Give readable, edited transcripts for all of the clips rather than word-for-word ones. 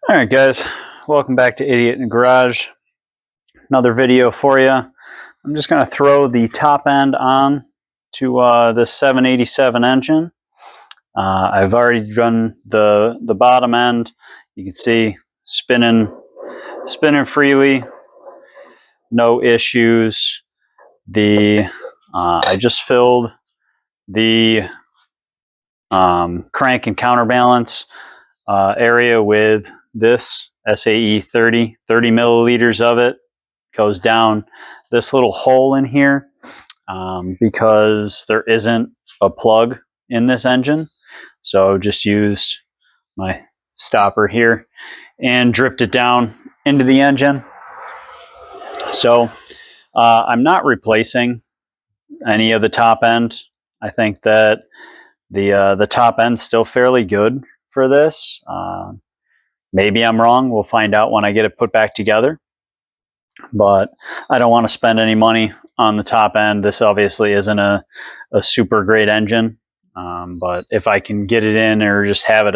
All right, guys, welcome back to Idiot in the Garage. Another video for you. I'm just going to throw the top end on to this 787 engine. I've already done the bottom end. You can see spinning freely, no issues. I just filled the crank and counterbalance area with this SAE 30 milliliters of it. Goes down this little hole in here because there isn't a plug in this engine. So just used my stopper here and dripped it down into the engine. So I'm not replacing any of the top end. I think that the top end's still fairly good for this. Maybe I'm wrong. We'll find out when I get it put back together. But I don't want to spend any money on the top end. This obviously isn't a super great engine. But if I can get it in or just have it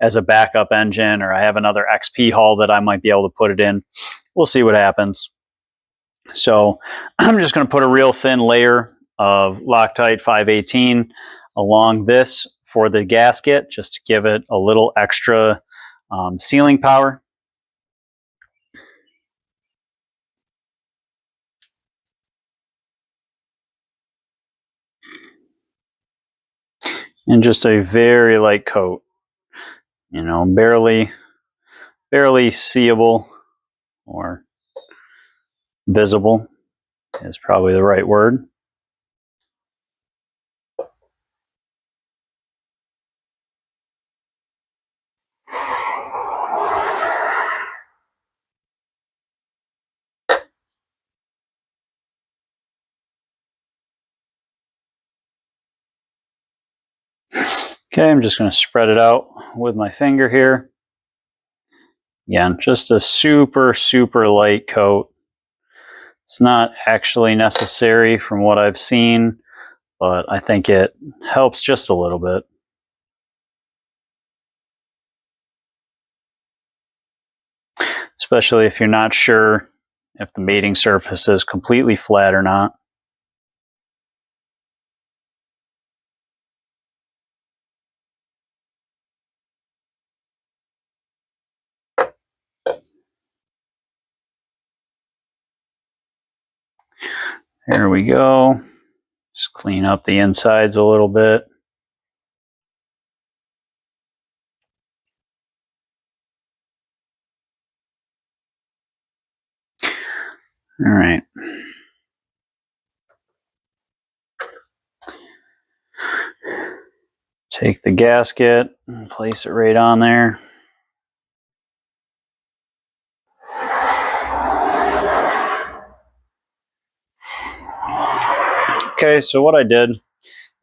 as a backup engine, or I have another XP hull that I might be able to put it in, we'll see what happens. So I'm just going to put a real thin layer of Loctite 518 along this for the gasket, just to give it a little extra sealing power. And just a very light coat, you know, barely seeable, or visible is probably the right word. Okay, I'm just going to spread it out with my finger here. Again, just a super light coat. It's not actually necessary from what I've seen, but I think it helps just a little bit. Especially if you're not sure if the mating surface is completely flat or not. There we go. Just clean up the insides a little bit. All right. Take the gasket and place it right on there. Okay, so what I did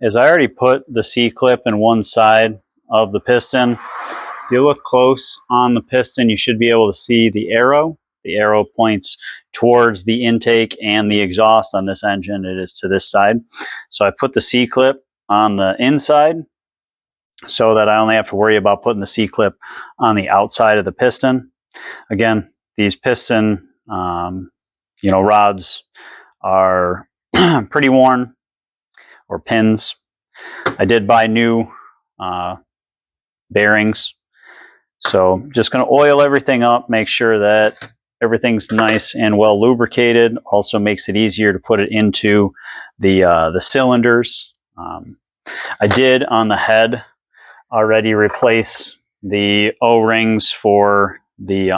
is I already put the C-clip in one side of the piston. If you look close on the piston, you should be able to see the arrow. The arrow points towards the intake and the exhaust on this engine. It is to this side. So I put the C-clip on the inside so that I only have to worry about putting the C-clip on the outside of the piston. Again, these piston rods are pretty worn, or pins. I did buy new bearings. So just going to oil everything up, make sure that everything's nice and well lubricated. Also makes it easier to put it into the cylinders. I did on the head already replace the O-rings for the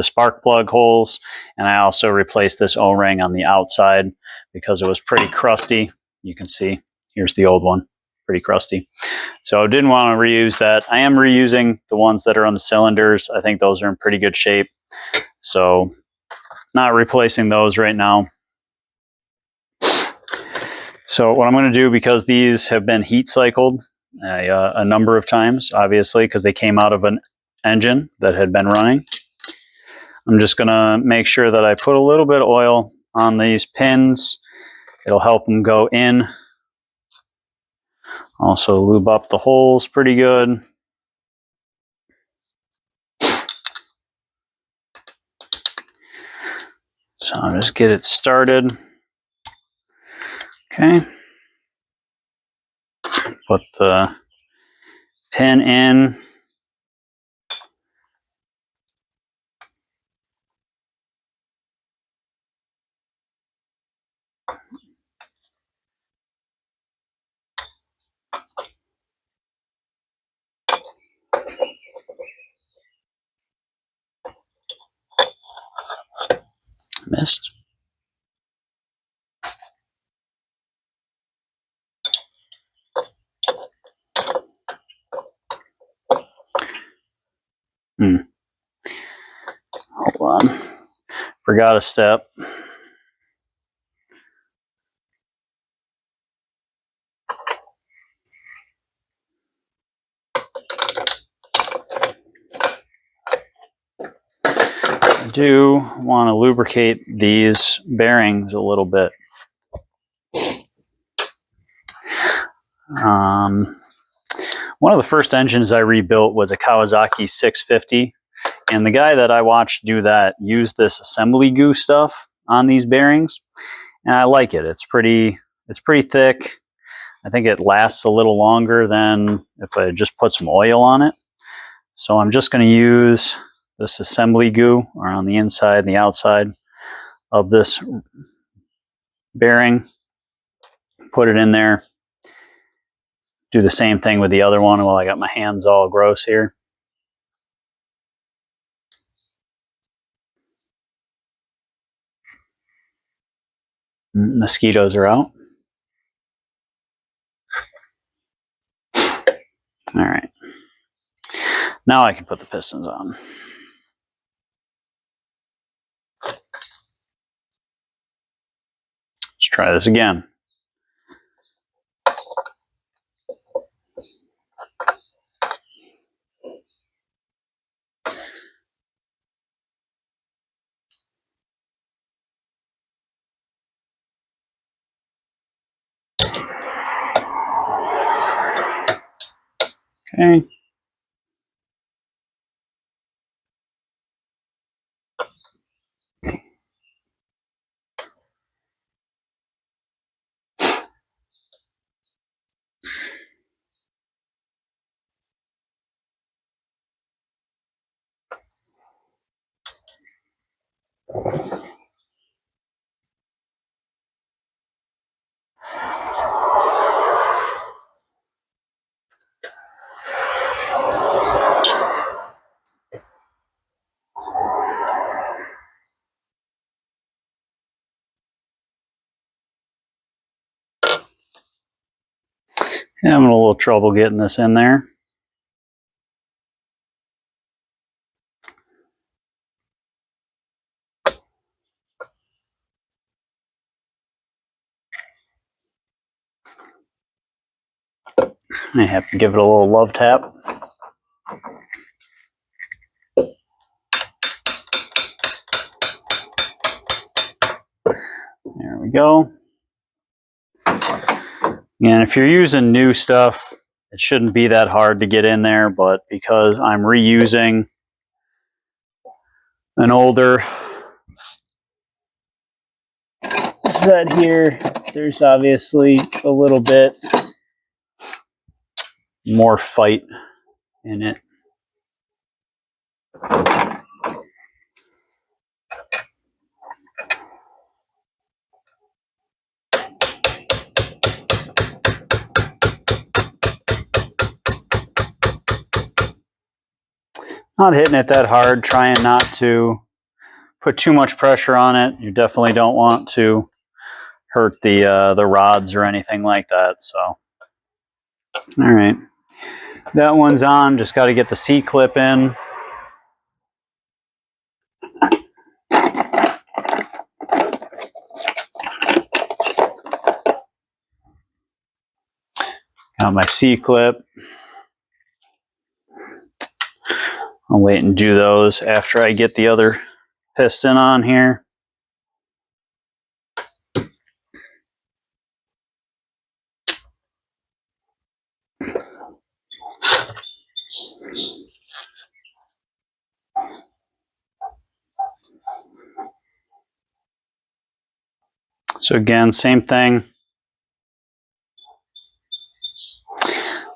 spark plug holes, and I also replaced this O-ring on the outside because it was pretty crusty. You can see here's the old one, pretty crusty. So I didn't want to reuse that. I am reusing the ones that are on the cylinders. I think those are in pretty good shape. So not replacing those right now. So what I'm going to do, because these have been heat cycled a number of times, obviously, because they came out of an engine that had been running, I'm just going to make sure that I put a little bit of oil on these pins. It'll help them go in. Also lube up the holes pretty good. So I'll just get it started. Okay. Put the pin in. Missed. Hold on. Forgot a step. I do want to lubricate these bearings a little bit. One of the first engines I rebuilt was a Kawasaki 650, and the guy that I watched do that used this assembly goo stuff on these bearings, and I like it. It's pretty thick. I think it lasts a little longer than if I just put some oil on it. So I'm just going to use this assembly goo around the inside and the outside of this bearing. Put it in there. Do the same thing with the other one while I got my hands all gross here. Mosquitoes are out. All right. Now I can put the pistons on. Let's try this again. Okay. Yeah, I'm having a little trouble getting this in there. I have to give it a little love tap. There we go. And if you're using new stuff, it shouldn't be that hard to get in there, but because I'm reusing an older set here, there's obviously a little bit more fight in it. Not hitting it that hard, trying not to put too much pressure on it. You definitely don't want to hurt the rods or anything like that. So, all right, that one's on. Just got to get the C-clip in. Got my C-clip. I'll wait and do those after I get the other piston on here. So again, same thing.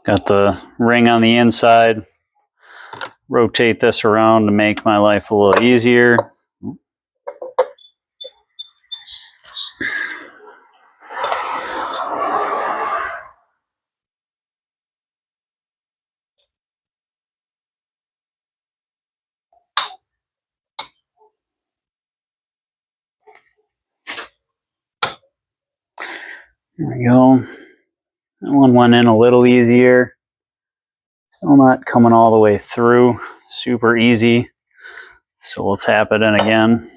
Got the ring on the inside. Rotate this around to make my life a little easier. There we go. That one went in a little easier. Still not coming all the way through. Super easy. So we'll tap it in again.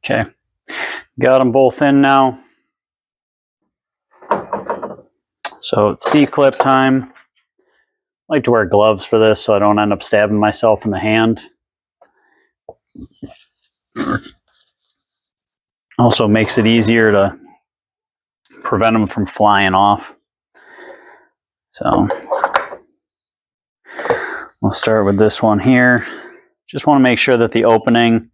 Okay, got them both in now. So it's C-clip time. I like to wear gloves for this so I don't end up stabbing myself in the hand. Also makes it easier to prevent them from flying off. So we'll start with this one here. Just want to make sure that the opening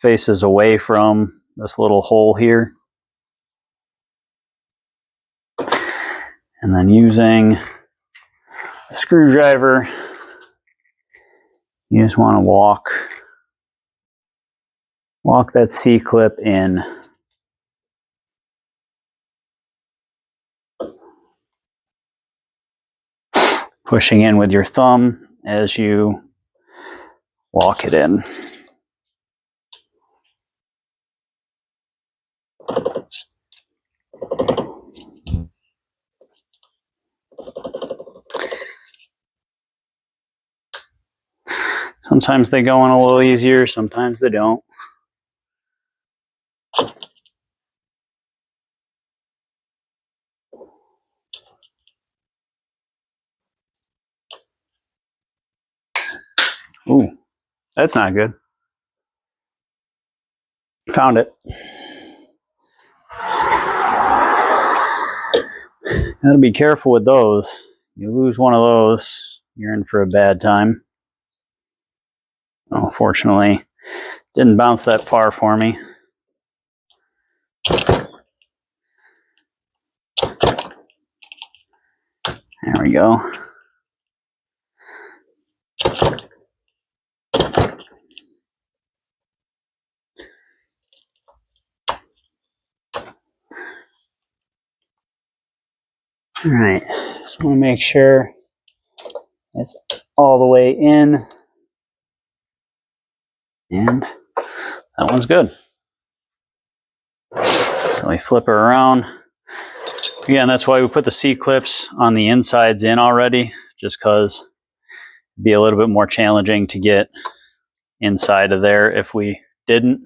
faces away from this little hole here. And then using a screwdriver, you just want to walk that C-clip in. Pushing in with your thumb as you walk it in. Sometimes they go in a little easier, sometimes they don't. Ooh, that's not good. Found it. Gotta be careful with those. You lose one of those, you're in for a bad time. Unfortunately, didn't bounce that far for me. There we go. All right, just want to make sure it's all the way in. And that one's good. So we flip her around. Again, that's why we put the C-clips on the insides in already, just because it'd be a little bit more challenging to get inside of there if we didn't.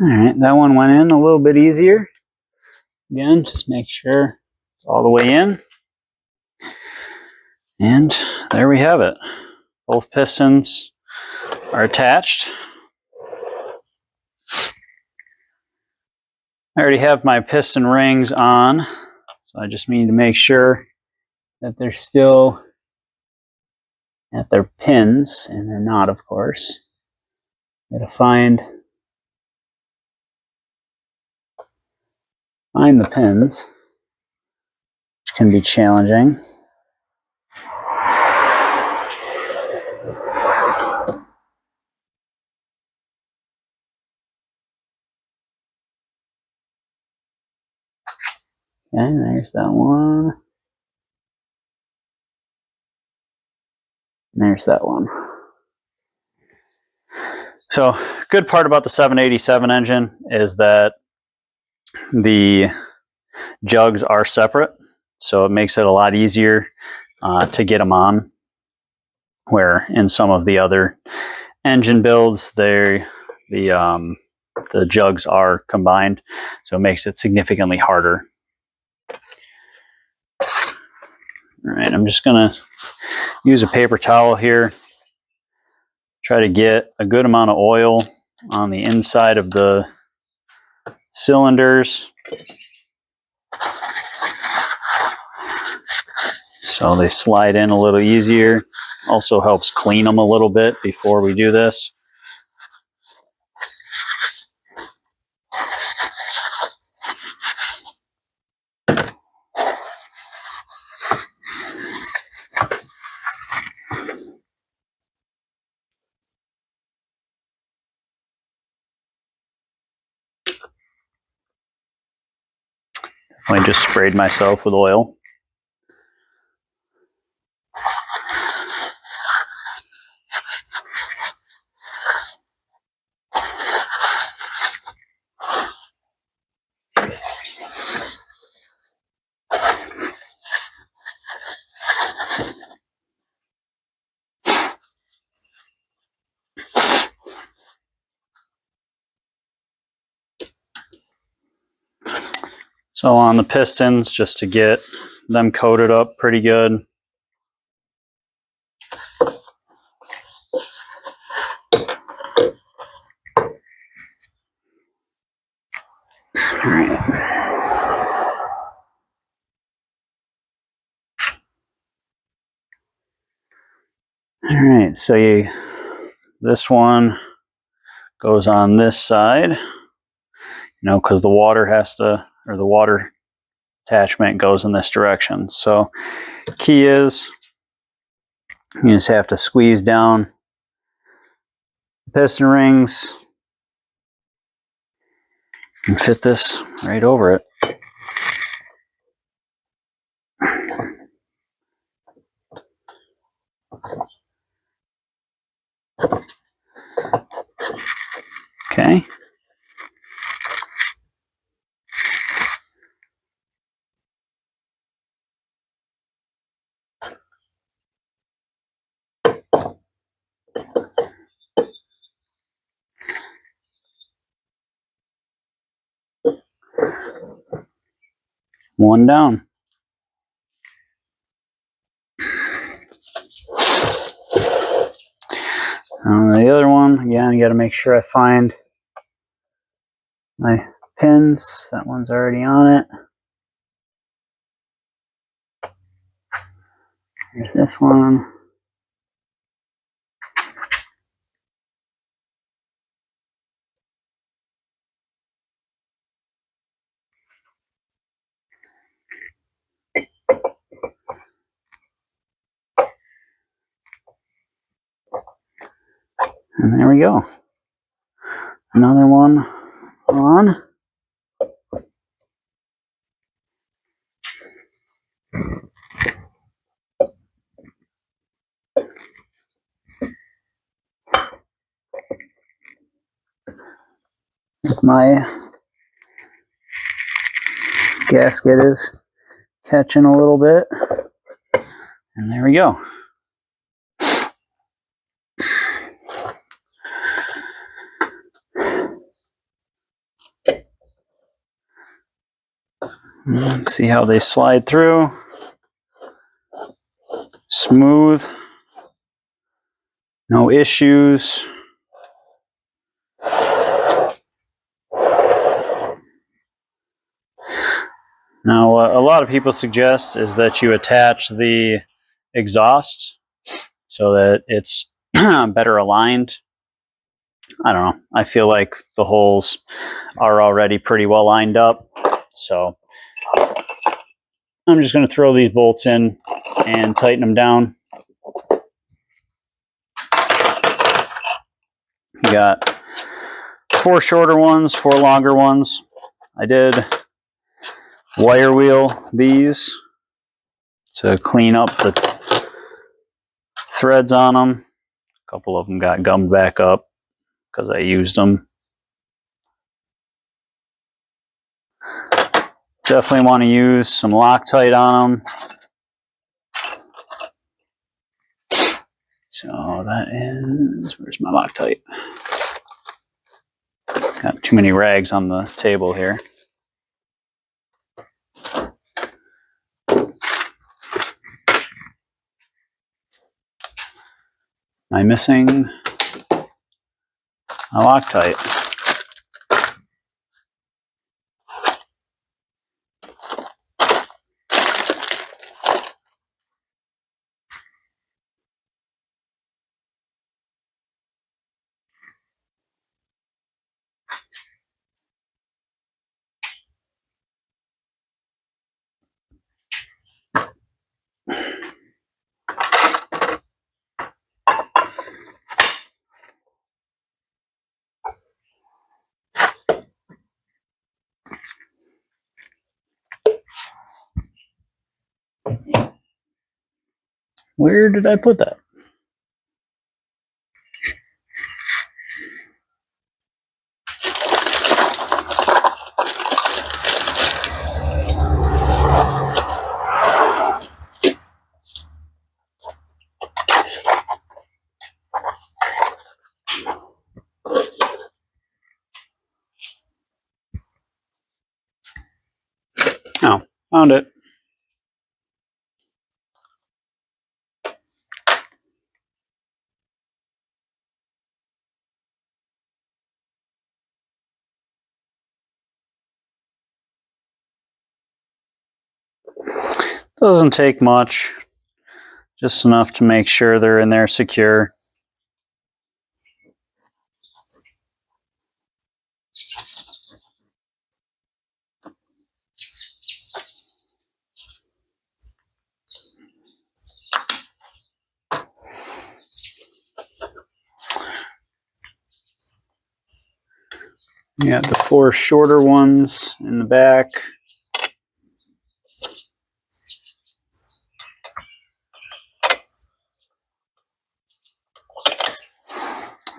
All right, that one went in a little bit easier. Again, just make sure it's all the way in. And there we have it. Both pistons are attached. I already have my piston rings on, so I just need to make sure that they're still at their pins, and they're not, of course. Gotta find the pins, which can be challenging. Okay, there's that one. And there's that one. So, good part about the 787 engine is that the jugs are separate, so it makes it a lot easier to get them on, where in some of the other engine builds, the jugs are combined, so it makes it significantly harder. All right, I'm just gonna use a paper towel here, try to get a good amount of oil on the inside of the cylinders so they slide in a little easier. Also helps clean them a little bit before we do this. I just sprayed myself with oil. So on the pistons, just to get them coated up pretty good. All right, so this one goes on this side, because the water attachment goes in this direction. So key is you just have to squeeze down the piston rings and fit this right over it. Okay. One down. The other one, again, you got to make sure I find my pins. That one's already on it. There's this one. And there we go. Another one on. My gasket is catching a little bit. And there we go. Let's see how they slide through. Smooth. No issues. Now, what a lot of people suggest is that you attach the exhaust so that it's better aligned. I don't know. I feel like the holes are already pretty well lined up. So I'm just going to throw these bolts in and tighten them down. You got 4 shorter ones, 4 longer ones. I did wire wheel these to clean up the threads on them. A couple of them got gummed back up because I used them. Definitely want to use some Loctite on them. So that is, where's my Loctite? Got too many rags on the table here. Am I missing my Loctite? Where did I put that? Oh, found it. Doesn't take much, just enough to make sure they're in there secure. You got the 4 shorter ones in the back.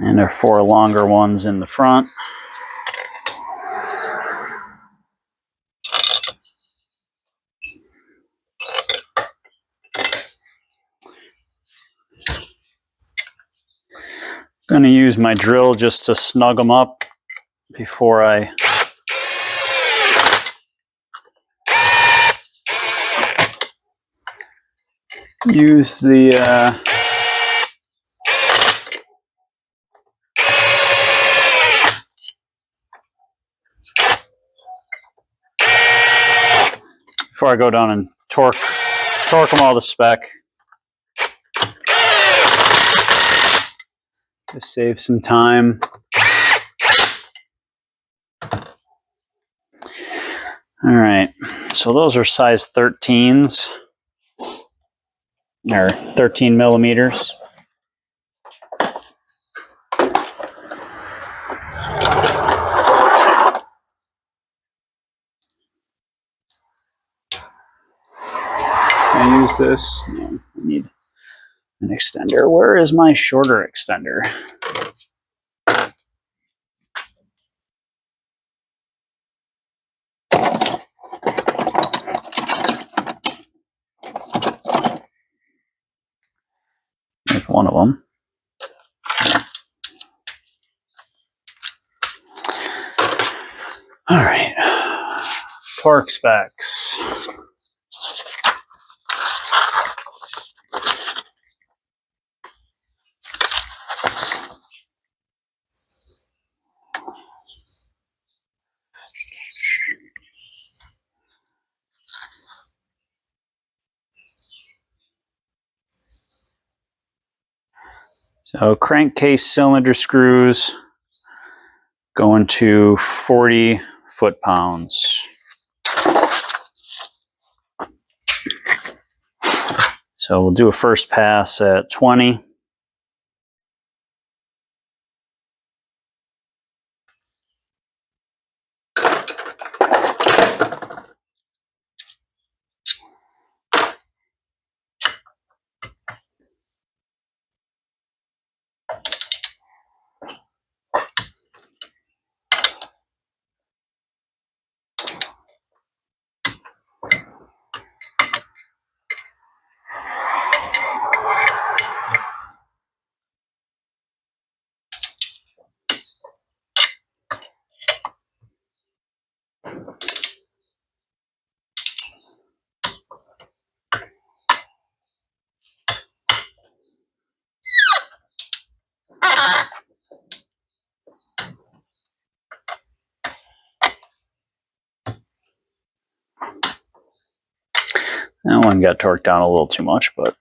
And there are 4 longer ones in the front. I'm going to use my drill just to snug them up before I use the before I go down and torque them all to spec. To save some time. All right, so those are size 13s, or 13 millimeters. I use this. No, I need an extender. Where is my shorter extender? There's one of them. All right, torque specs. So crankcase cylinder screws going to 40 foot-pounds. So we'll do a first pass at 20. That one got torqued down a little too much, but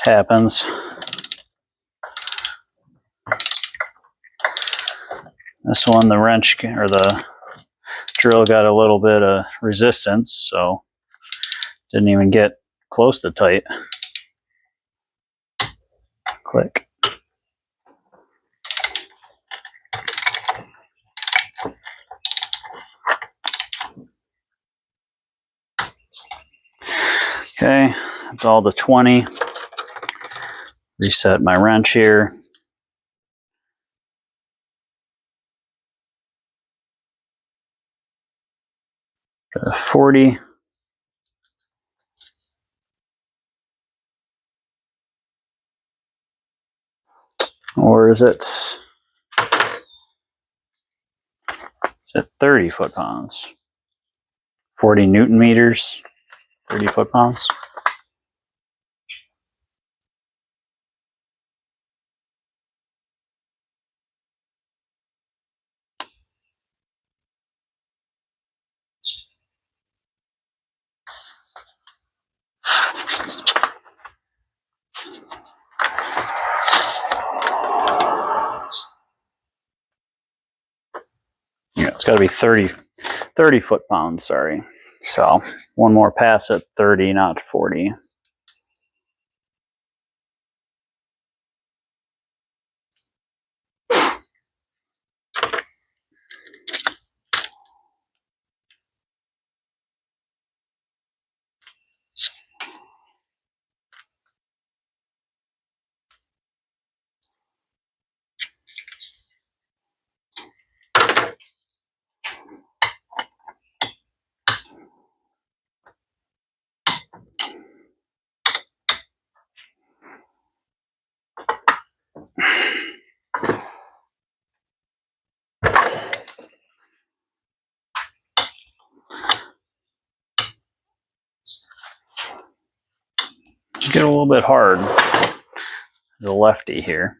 happens. This one, the wrench or the drill got a little bit of resistance, so didn't even get close to tight. Click. Okay, that's all the 20. Reset my wrench here. Go to 40. Or is it 30 foot-pounds? 40 Newton meters, 30 foot-pounds. Yeah, it's got to be 30 foot-pounds, sorry. So one more pass at 30, not 40. Get a little bit hard, the lefty here.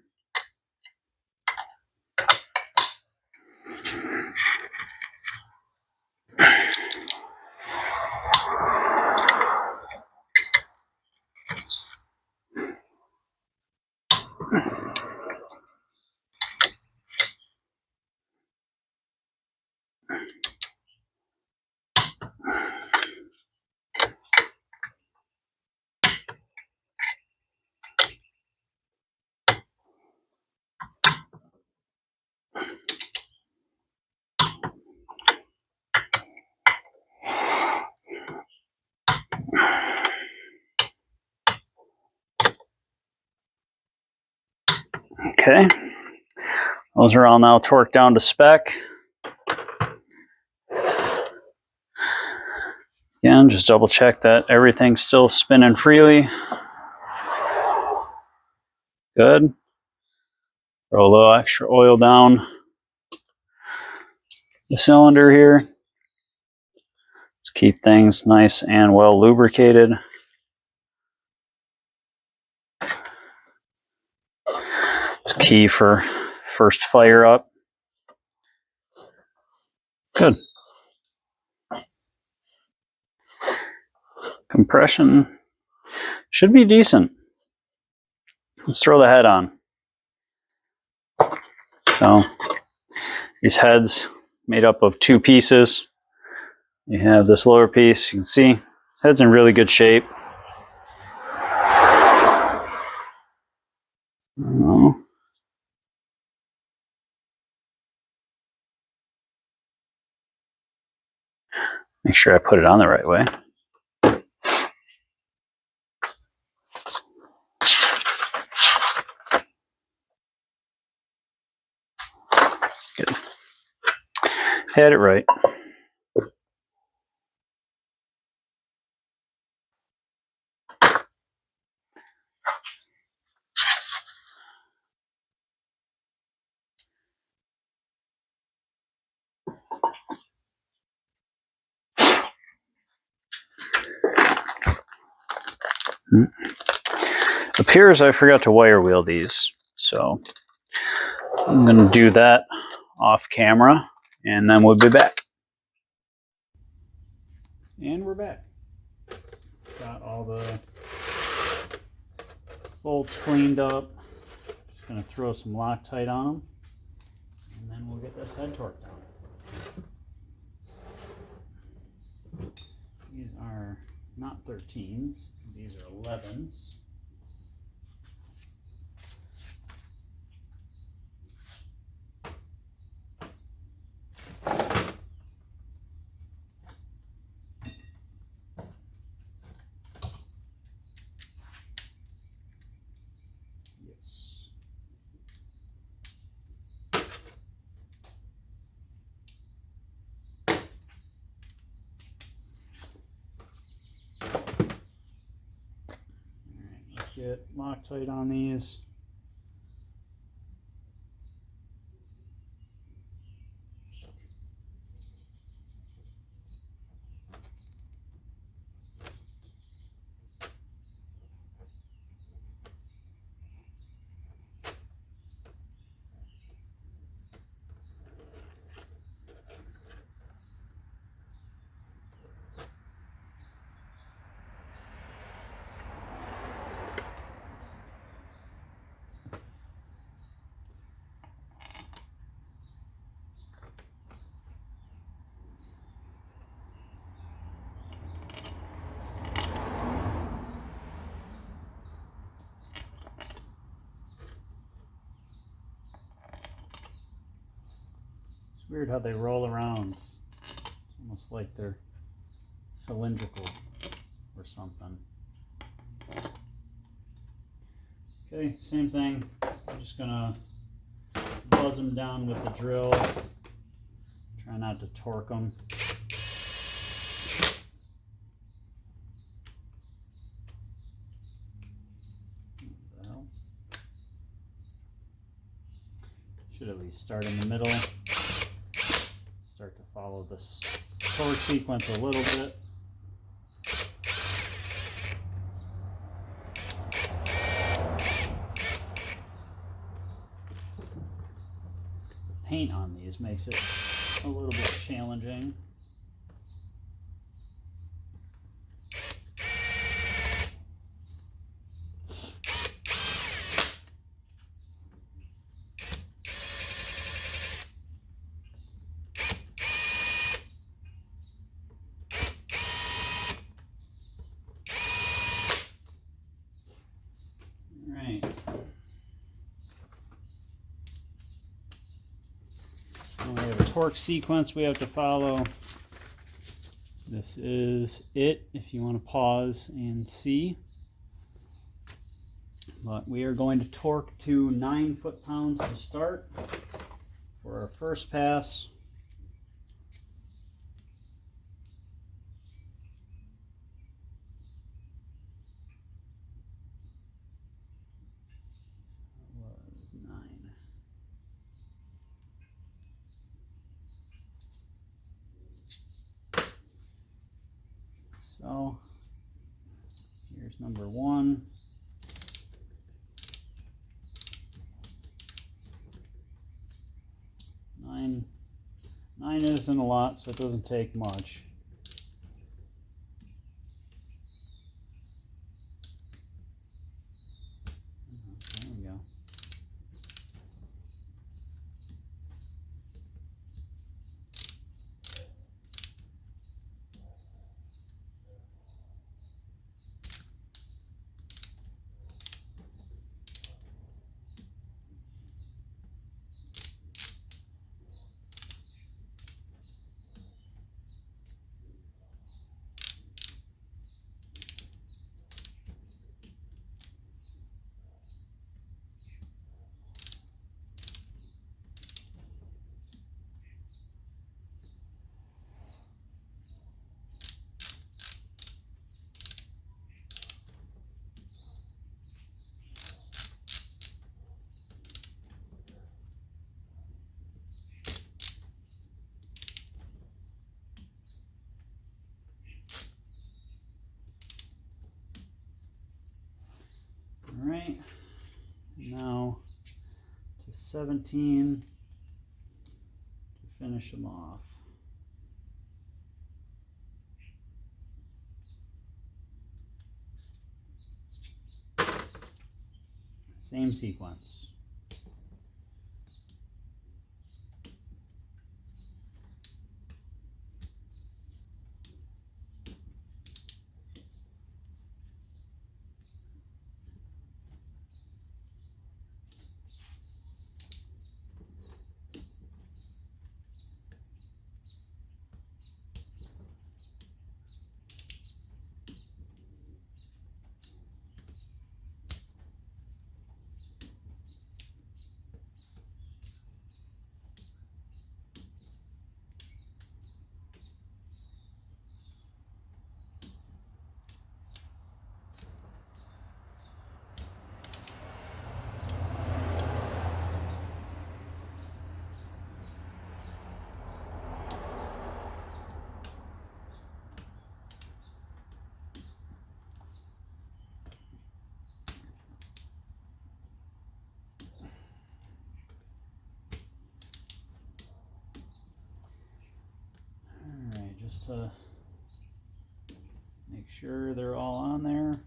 Okay, those are all now torqued down to spec. Again, just double check that everything's still spinning freely. Good. Throw a little extra oil down the cylinder here. Just keep things nice and well lubricated. It's key for first fire up. Good. Compression should be decent. Let's throw the head on. So these heads made up of two pieces. You have this lower piece, you can see head's in really good shape. Make sure I put it on the right way. Good. Had it right. Appears I forgot to wire wheel these, so I'm going to do that off camera, and then we'll be back. And we're back. Got all the bolts cleaned up. Just going to throw some Loctite on them, and then we'll get this head torqued down. These are not 13s, these are 11s. Yes. Alright, let's get Loctite on these. It's weird how they roll around. It's almost like they're cylindrical or something. Okay, same thing. I'm just gonna buzz them down with the drill. Try not to torque them. Should at least start in the middle. Start to follow this torque sequence a little bit. The paint on these makes it a little bit challenging. We have a torque sequence we have to follow. This is it if you want to pause and see. But we are going to torque to 9 foot-pounds to start for our first pass. That was 9. So here's number 1. Nine isn't a lot, so it doesn't take much. There we go. right, now to 17 to finish them off. Same sequence. Just to make sure they're all on there.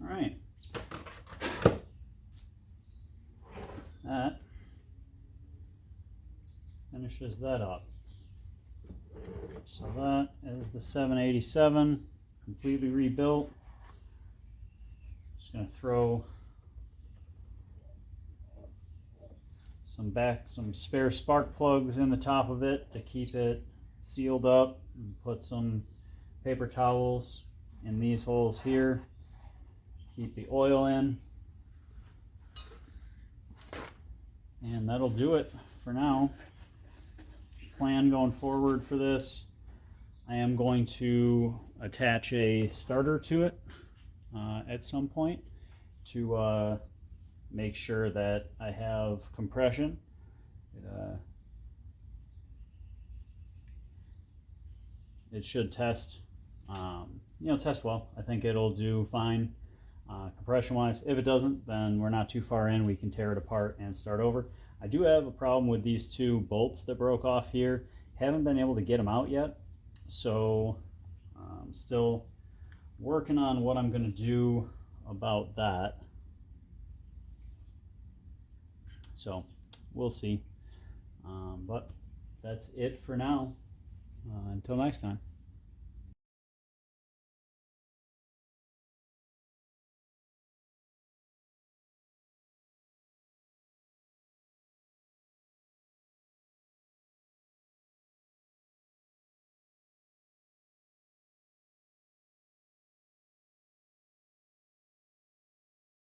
All right. That finishes that up. So that is the 787 completely rebuilt. Just going to throw some spare spark plugs in the top of it to keep it sealed up, and put some paper towels in these holes here. Keep the oil in. And that'll do it for now. Plan going forward for this, I am going to attach a starter to it at some point to make sure that I have compression. It should test, test well. I think it'll do fine compression wise. If it doesn't, then we're not too far in. We can tear it apart and start over. I do have a problem with these two bolts that broke off here. Haven't been able to get them out yet, so I'm still working on what I'm going to do about that. So we'll see, but that's it for now. Until next time.